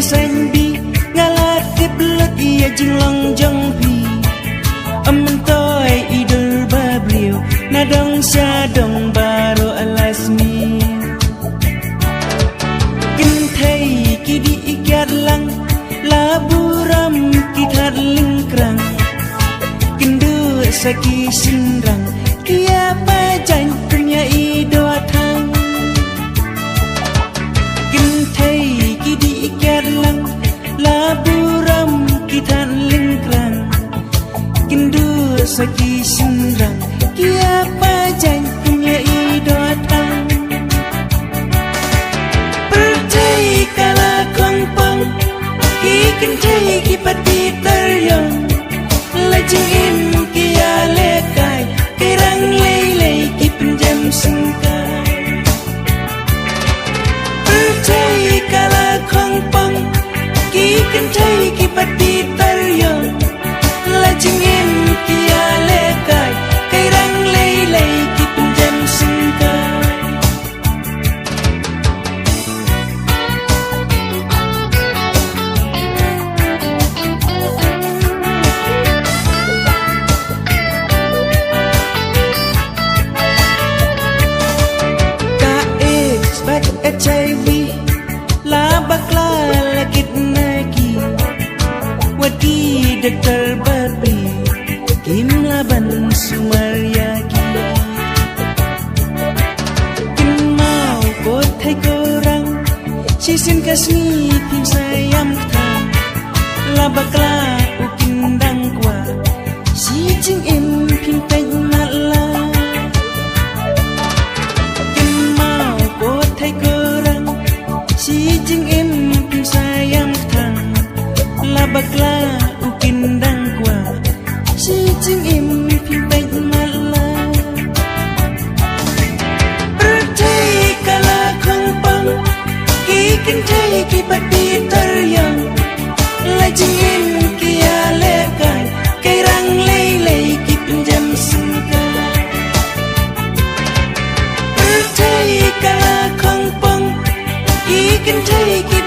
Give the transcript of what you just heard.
xanh bi ngalat kiblat ia jinglong jong pi amantoi idul babriu nadong sadong baro alasmi kin thei kidi ikat lang laburam kithat lingkrang kindu saki sinrang kia pajan punya ido thang kin thei kidi ikat lang laburam kithat lingkrang kindu saki sinrang kia pajan punya ido thang percaya kala kongpong ki kin thei ki pati taryong lajing im kia lekai kirang lei ki pinjam singkai percaya kala kongpong ki kin thei ki pati taryong lajing im kia lekai kirang lei ki pinjam singkai HIV la bakla lakit nagi wadi dokter babi kim laban sumaryagi kim mau ko thai ko rang sisin kasni tim sayam thang la bakla ukin dang kwa si jing im pin pen la kim mau ko thai ko si jing em pin sayang thang la bakla ukin dang kwa si jing em pin pai mala percaya kala kongpong ki kin thei ki pati taryang la jing em kia lekai kai rang lei ki pinjam singkai percaya kala kongpong ki kin thei ki